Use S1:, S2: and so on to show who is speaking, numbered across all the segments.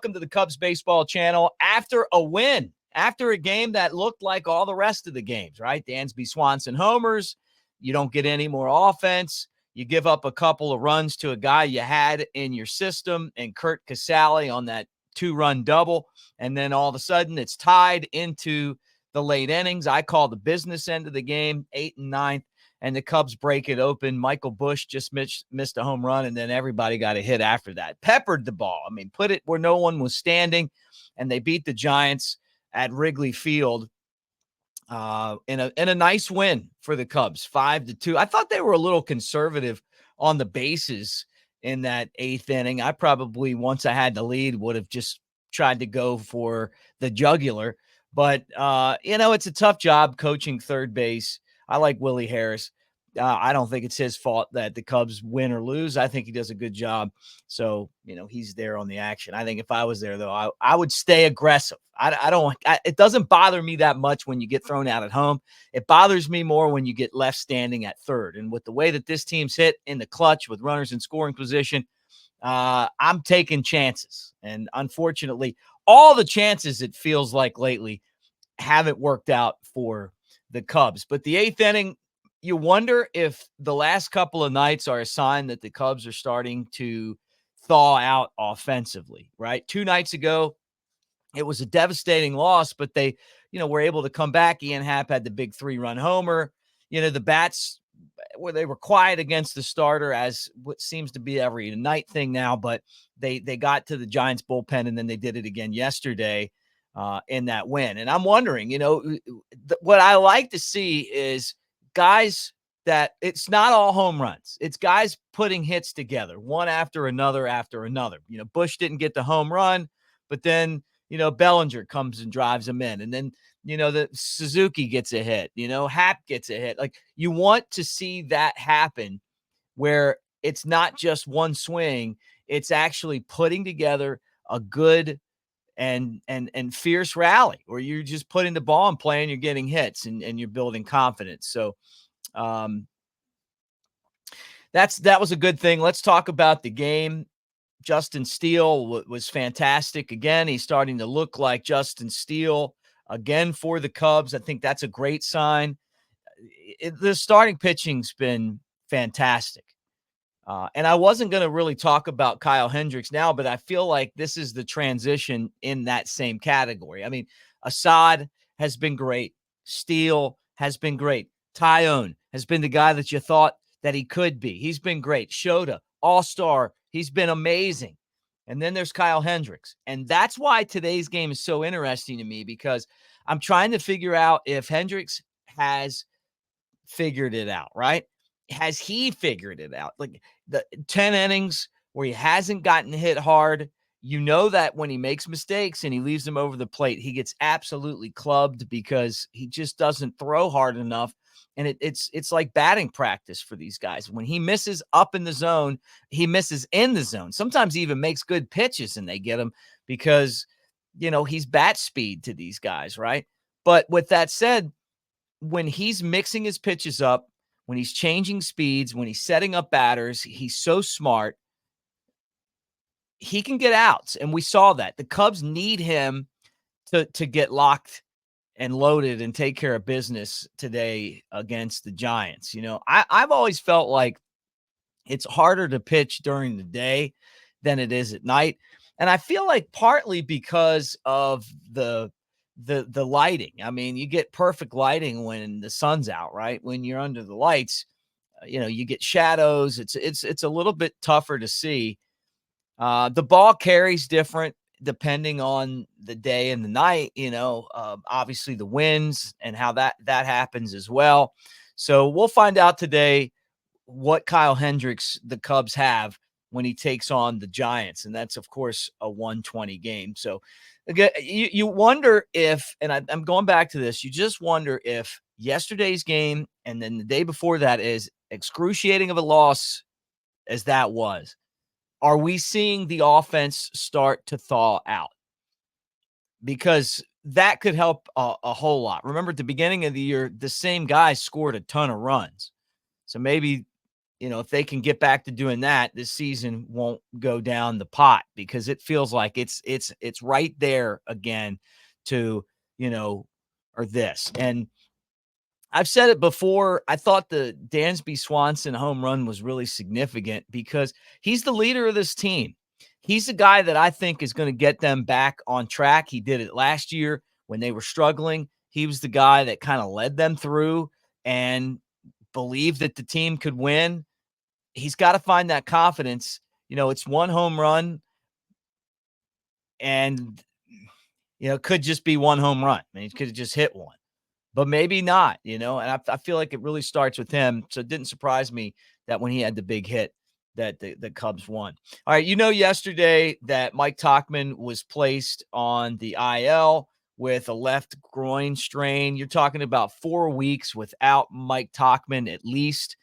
S1: Welcome to the Cubs Baseball Channel. After a win, after a game that looked like all the rest of the games, right? Dansby Swanson homers. You don't get any more offense. You give up a couple of runs to a guy you had in your system and Curt Casali on that 2-run double. And then all of a sudden it's tied into the late innings. I call the business end of the game, 8th and 9th, and the Cubs break it open. Michael Busch just missed a home run, and then everybody got a hit after that. Peppered the ball. I mean, put it where no one was standing, and they beat the Giants at Wrigley Field in a nice win for the Cubs, 5-2. I thought they were a little conservative on the bases in that 8th inning. I probably, once I had the lead, would have just tried to go for the jugular. But, it's a tough job coaching third base. I like Willie Harris. I don't think it's his fault that the Cubs win or lose. I think he does a good job. So, he's there on the action. I think if I was there, though, I would stay aggressive. It doesn't bother me that much when you get thrown out at home. It bothers me more when you get left standing at third. And with the way that this team's hit in the clutch with runners in scoring position, I'm taking chances. And unfortunately, all the chances, it feels like lately, haven't worked out for the Cubs. But the 8th inning, you wonder if the last couple of nights are a sign that the Cubs are starting to thaw out offensively, right? 2 nights ago, it was a devastating loss, but they, were able to come back. Ian Happ had the big 3-run homer. The bats, where they were quiet against the starter, as what seems to be every night thing now, but they got to the Giants bullpen, and then they did it again yesterday in that win. And I'm wondering, what I like to see is guys that it's not all home runs. It's guys putting hits together, one after another after another. Busch didn't get the home run, but then, Bellinger comes and drives him in. And then, the Suzuki gets a hit, Happ gets a hit. Like, you want to see that happen where it's not just one swing. It's actually putting together a good and fierce rally where you're just putting the ball in play and you're getting hits and you're building confidence. So that was a good thing. Let's talk about the game. Justin Steele was fantastic. Again, he's starting to look like Justin Steele again for the Cubs. I think that's a great sign. The starting pitching's been fantastic. And I wasn't going to really talk about Kyle Hendricks now, but I feel like this is the transition in that same category. I mean, Assad has been great. Steele has been great. Tyone has been the guy that you thought that he could be. He's been great. Shota, all-star. He's been amazing. And then there's Kyle Hendricks. And that's why today's game is so interesting to me, because I'm trying to figure out if Hendricks has figured it out, right? Has he figured it out? Like the 10 innings where he hasn't gotten hit hard, that when he makes mistakes and he leaves them over the plate, he gets absolutely clubbed because he just doesn't throw hard enough. And it's like batting practice for these guys. When he misses up in the zone, he misses in the zone. Sometimes he even makes good pitches and they get him because, he's bat speed to these guys, right? But with that said, when he's mixing his pitches up, when he's changing speeds, when he's setting up batters, he's so smart. He can get outs, and we saw that. The Cubs need him to get locked and loaded and take care of business today against the Giants. I've always felt like it's harder to pitch during the day than it is at night. And I feel like partly because of the lighting. I mean, you get perfect lighting when the sun's out, right? When you're under the lights, you get shadows. It's a little bit tougher to see. The ball carries different depending on the day and the night, obviously the winds and how that happens as well. So we'll find out today what Kyle Hendricks the Cubs have when he takes on the Giants. And that's, of course, a 120 game. So again, you wonder if, and I'm going back to this, you just wonder if yesterday's game and then the day before that, is excruciating of a loss as that was, are we seeing the offense start to thaw out? Because that could help a whole lot. Remember, at the beginning of the year, the same guys scored a ton of runs. So maybe if they can get back to doing that, this season won't go down the pot, because it feels like it's right there again to, or this. And I've said it before. I thought the Dansby Swanson home run was really significant because he's the leader of this team. He's the guy that I think is going to get them back on track. He did it last year when they were struggling. He was the guy that kind of led them through and believed that the team could win. He's got to find that confidence. It's one home run, and, it could just be one home run. I mean, he could have just hit one, but maybe not, and I feel like it really starts with him. So it didn't surprise me that when he had the big hit that the Cubs won. All right. Yesterday that Mike Tauchman was placed on the IL with a left groin strain. You're talking about 4 weeks without Mike Tauchman at least.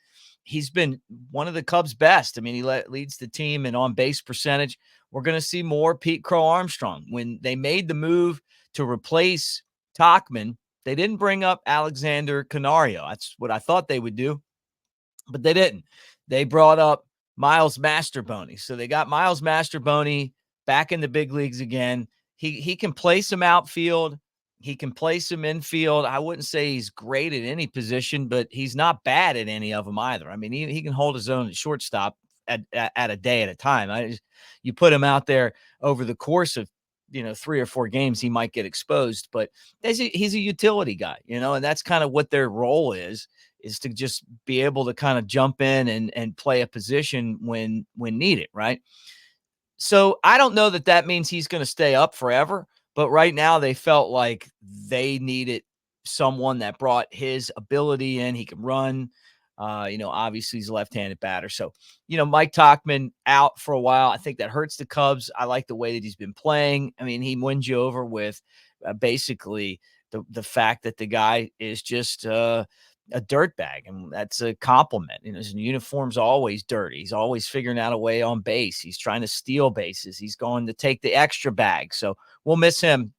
S1: He's been one of the Cubs' best. I mean, he leads the team in on-base percentage. We're going to see more Pete Crow Armstrong. When they made the move to replace Tauchman, they didn't bring up Alexander Canario. That's what I thought they would do, but they didn't. They brought up Miles Masterboni. So they got Miles Masterboni back in the big leagues again. He can play some outfield. He can play some infield. I wouldn't say he's great at any position, but he's not bad at any of them either. I mean, he can hold his own at shortstop at a day at a time. You put him out there over the course of 3 or 4 games, he might get exposed, but he's a utility guy, and that's kind of what their role is to just be able to kind of jump in and play a position when needed, right? So I don't know that means he's going to stay up forever, but right now they felt like they needed someone that brought his ability in. He can run. Obviously he's a left-handed batter. So, Mike Tauchman out for a while. I think that hurts the Cubs. I like the way that he's been playing. I mean, he wins you over with basically the fact that the guy is just a dirtbag, and that's a compliment. His uniform's always dirty. He's always figuring out a way on base. He's trying to steal bases. He's going to take the extra bag. So we'll miss him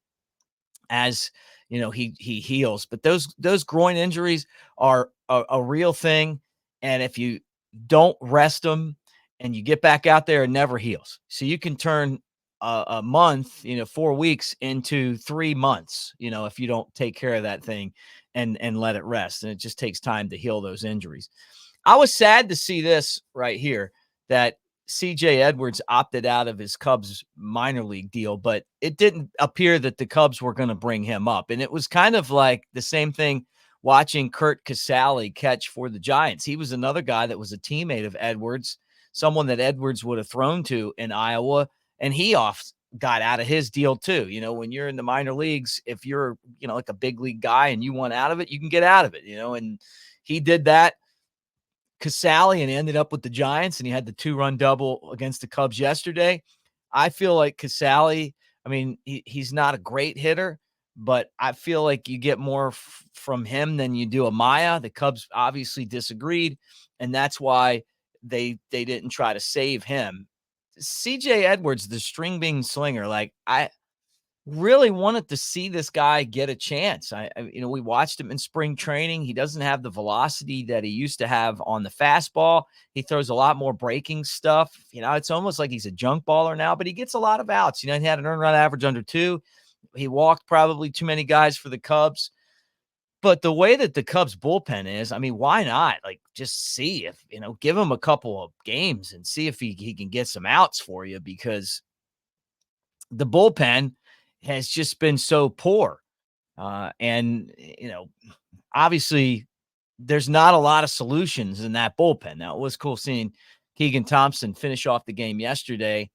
S1: as he heals. But those groin injuries are a real thing, and if you don't rest them and you get back out there, it never heals. So you can turn a month, 4 weeks into 3 months, if you don't take care of that thing and let it rest. And it just takes time to heal those injuries. I was sad to see this right here, that CJ Edwards opted out of his Cubs minor league deal, but it didn't appear that the Cubs were going to bring him up. And it was kind of like the same thing watching Curt Casali catch for the Giants. He was another guy that was a teammate of Edwards, someone that Edwards would have thrown to in Iowa, and he got out of his deal too. When you're in the minor leagues, if you're, like a big league guy and you want out of it, you can get out of it, and he did that, Casali, and ended up with the Giants, and he had the 2-run double against the Cubs yesterday. I feel like Casali, I mean, he's not a great hitter, but I feel like you get more from him than you do a Maya. The Cubs obviously disagreed, and that's why they didn't try to save him. CJ Edwards, the string bean slinger, like, I really wanted to see this guy get a chance. We watched him in spring training. He doesn't have the velocity that he used to have on the fastball. He throws a lot more breaking stuff. It's almost like he's a junk baller now, but he gets a lot of outs. He had an earned run average under 2. He walked probably too many guys for the Cubs. But the way that the Cubs bullpen is, I mean, why not? Like, just see if, give him a couple of games and see if he can get some outs for you, because the bullpen has just been so poor. And obviously there's not a lot of solutions in that bullpen. Now, it was cool seeing Keegan Thompson finish off the game yesterday,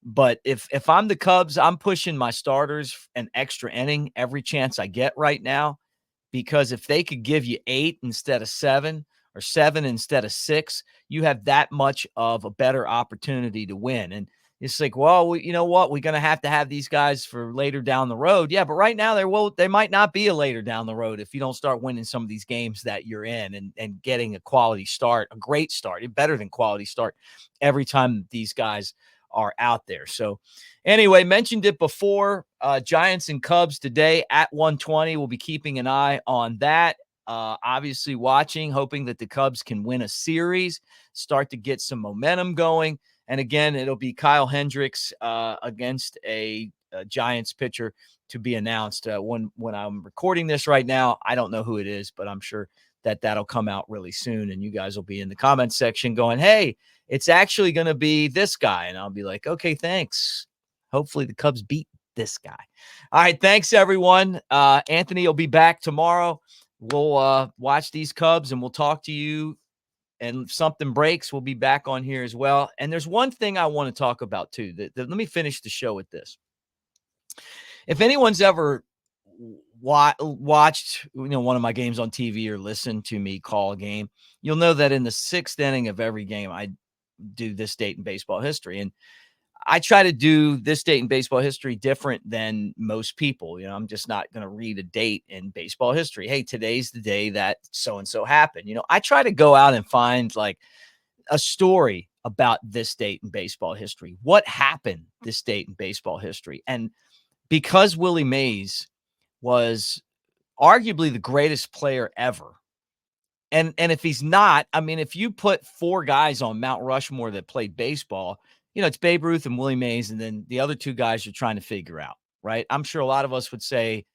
S1: but if I'm the Cubs, I'm pushing my starters an extra inning every chance I get right now, because if they could give you 8 instead of 7, or 7 instead of 6, you have that much of a better opportunity to win. And it's like, well, you know what? We're going to have these guys for later down the road. Yeah, but right now there might not be a later down the road if you don't start winning some of these games that you're in and getting a quality start, a great start, better than quality start every time these guys are out there. So anyway, mentioned it before, Giants and Cubs today at 1:20. We'll be keeping an eye on that. obviously watching, hoping that the Cubs can win a series, start to get some momentum going. And again, it'll be Kyle Hendricks against a Giants pitcher to be announced. When I'm recording this right now, I don't know who it is, but I'm sure that'll come out really soon. And you guys will be in the comments section going, hey, it's actually going to be this guy. And I'll be like, okay, thanks. Hopefully the Cubs beat this guy. All right. Thanks, everyone. Anthony will be back tomorrow. We'll watch these Cubs and we'll talk to you. And if something breaks, we'll be back on here as well. And there's one thing I want to talk about too. Let me finish the show with this. If anyone's ever watched one of my games on TV or listened to me call a game, you'll know that in the 6th inning of every game, I do this date in baseball history. And I try to do this date in baseball history different than most people. I'm just not going to read a date in baseball history. Hey, today's the day that so-and-so happened. I try to go out and find like a story about this date in baseball history. What happened this date in baseball history? And because Willie Mays was arguably the greatest player ever, and if he's not, I mean, if you put 4 guys on Mount Rushmore that played baseball, it's Babe Ruth and Willie Mays, and then the other 2 guys you're trying to figure out, right? I'm sure a lot of us would say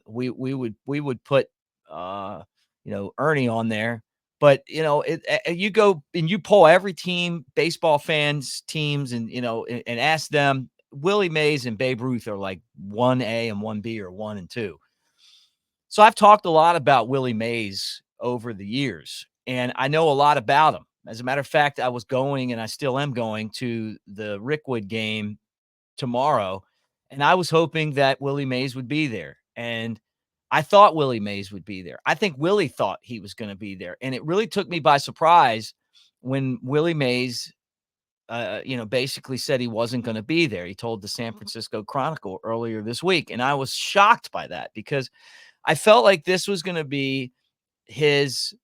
S1: we would put Ernie on there, but you go and you poll every team, baseball fans teams, and and ask them. Willie Mays and Babe Ruth are like 1A and 1B or 1 and 2. So I've talked a lot about Willie Mays over the years, and I know a lot about him. As a matter of fact, I was going, and I still am going, to the Rickwood game tomorrow, and I was hoping that Willie Mays would be there. And I thought Willie Mays would be there. I think Willie thought he was going to be there. And it really took me by surprise when Willie Mays basically said he wasn't going to be there. He told the San Francisco Chronicle earlier this week. And I was shocked by that because I felt like this was going to be his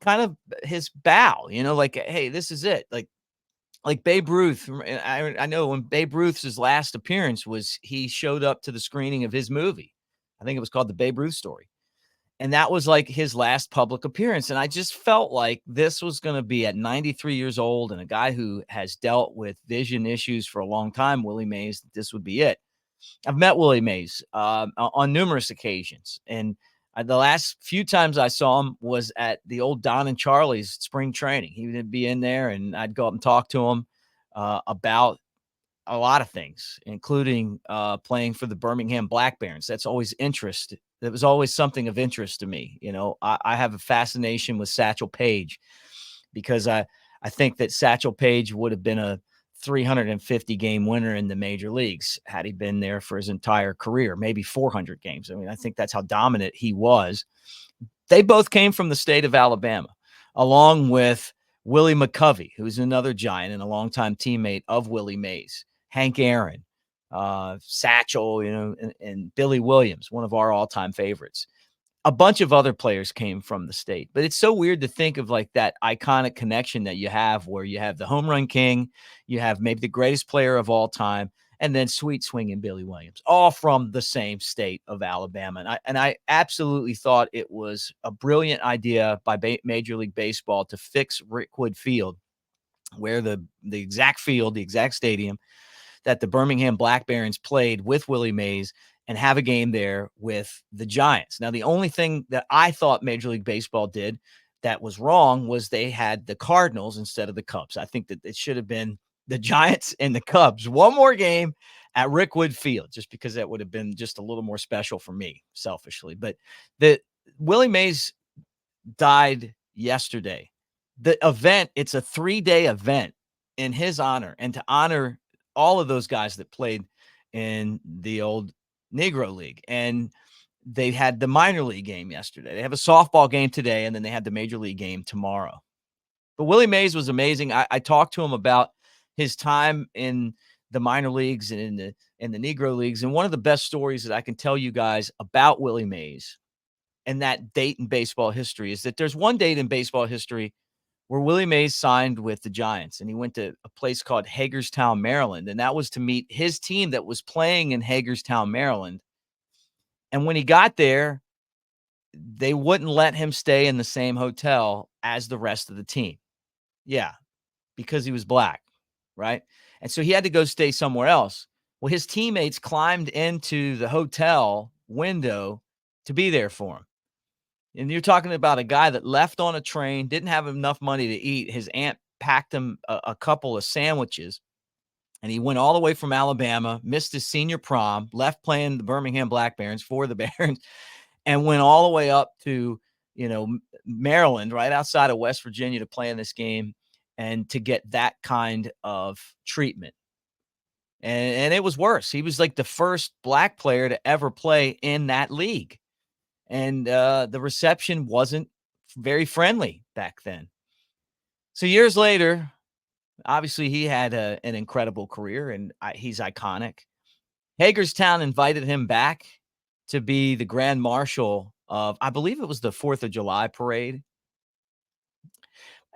S1: kind of his bow, like, hey, this is it. Like Babe Ruth. I know when Babe Ruth's last appearance was, he showed up to the screening of his movie. I think it was called The Babe Ruth Story. And that was like his last public appearance. And I just felt like this was going to be at 93 years old and a guy who has dealt with vision issues for a long time, Willie Mays, this would be it. I've met Willie Mays on numerous occasions. And the last few times I saw him was at the old Don and Charlie's spring training. He would be in there and I'd go up and talk to him about a lot of things, including playing for the Birmingham Black Barons. That's always interest. That was always something of interest to me. I have a fascination with Satchel Paige because I think that Satchel Paige would have been a 350 game winner in the major leagues had he been there for his entire career, maybe 400 games. I mean, I think that's how dominant he was. They both came from the state of Alabama, along with Willie McCovey, who's another Giant and a longtime teammate of Willie Mays, Hank Aaron, Satchel, and Billy Williams, one of our all-time favorites. A bunch of other players came from the state, but it's so weird to think of like that iconic connection that you have where you have the home run king, you have maybe the greatest player of all time, and then sweet swinging Billy Williams, all from the same state of Alabama. And I absolutely thought it was a brilliant idea by Major League Baseball to fix Rickwood Field, where the exact field, the exact stadium that the Birmingham Black Barons played with Willie Mays, and have a game there with the Giants. Now, the only thing that I thought Major League Baseball did that was wrong was they had the Cardinals instead of the Cubs. I think that it should have been the Giants and the Cubs. One more game at Rickwood Field, just because that would have been just a little more special for me, selfishly. But the Willie Mays died yesterday. The event, it's a 3-day event in his honor and to honor all of those guys that played in the old Negro League. And they had the minor league game yesterday. They have a softball game today, and then they had the major league game tomorrow. But Willie Mays was amazing. I talked to him about his time in the minor leagues and in the Negro leagues. And one of the best stories that I can tell you guys about Willie Mays and that date in baseball history is that there's one date in baseball history where Willie Mays signed with the Giants, and he went to a place called Hagerstown, Maryland. And that was to meet his team that was playing in Hagerstown, Maryland. And when he got there, they wouldn't let him stay in the same hotel as the rest of the team. Yeah, because he was black, right? And so he had to go stay somewhere else. Well, his teammates climbed into the hotel window to be there for him. And you're talking about a guy that left on a train, didn't have enough money to eat. His aunt packed him a couple of sandwiches, and he went all the way from Alabama, missed his senior prom, left playing the Birmingham Black Barons for the Barons, and went all the way up to, Maryland, right outside of West Virginia, to play in this game and to get that kind of treatment. And it was worse. He was like the first black player to ever play in that league. And the reception wasn't very friendly back then. So years later, obviously he had an incredible career, and he's iconic. Hagerstown invited him back to be the grand marshal of, I believe it was the 4th of July parade.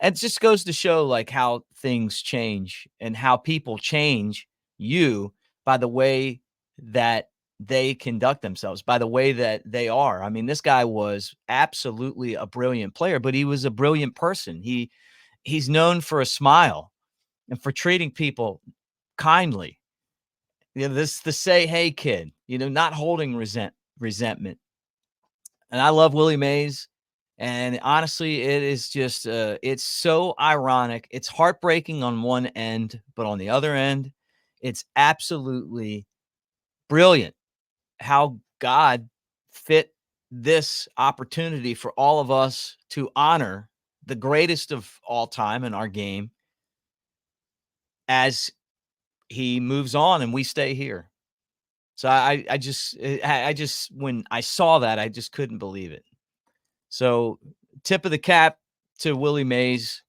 S1: It just goes to show like how things change and how people change you by the way that they conduct themselves, by the way that they are. I mean, this guy was absolutely a brilliant player, but he was a brilliant person. He's known for a smile and for treating people kindly. This the say hey kid, not holding resentment. And I love Willie Mays. And honestly, it is just it's so ironic. It's heartbreaking on one end, but on the other end, it's absolutely brilliant how God fit this opportunity for all of us to honor the greatest of all time in our game as he moves on and we stay here. So I just when I saw that, I just couldn't believe it. So tip of the cap to Willie Mays.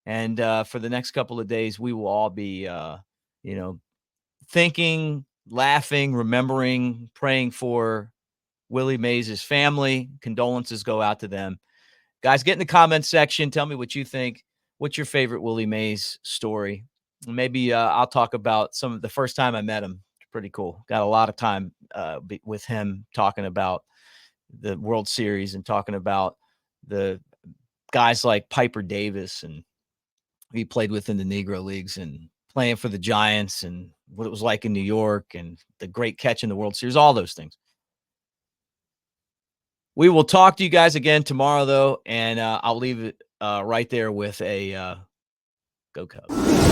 S1: And for the next couple of days, we will all be, thinking, laughing, remembering, praying for Willie Mays' family. Condolences go out to them. Guys, get in the comment section. Tell me what you think. What's your favorite Willie Mays story? Maybe I'll talk about some of the first time I met him. Pretty cool. Got a lot of time with him talking about the World Series and talking about the guys like Piper Davis, and he played with in the Negro Leagues, and playing for the Giants, and what it was like in New York, and the great catch in the World Series, all those things. We will talk to you guys again tomorrow, though, and I'll leave it right there with a go Cubs.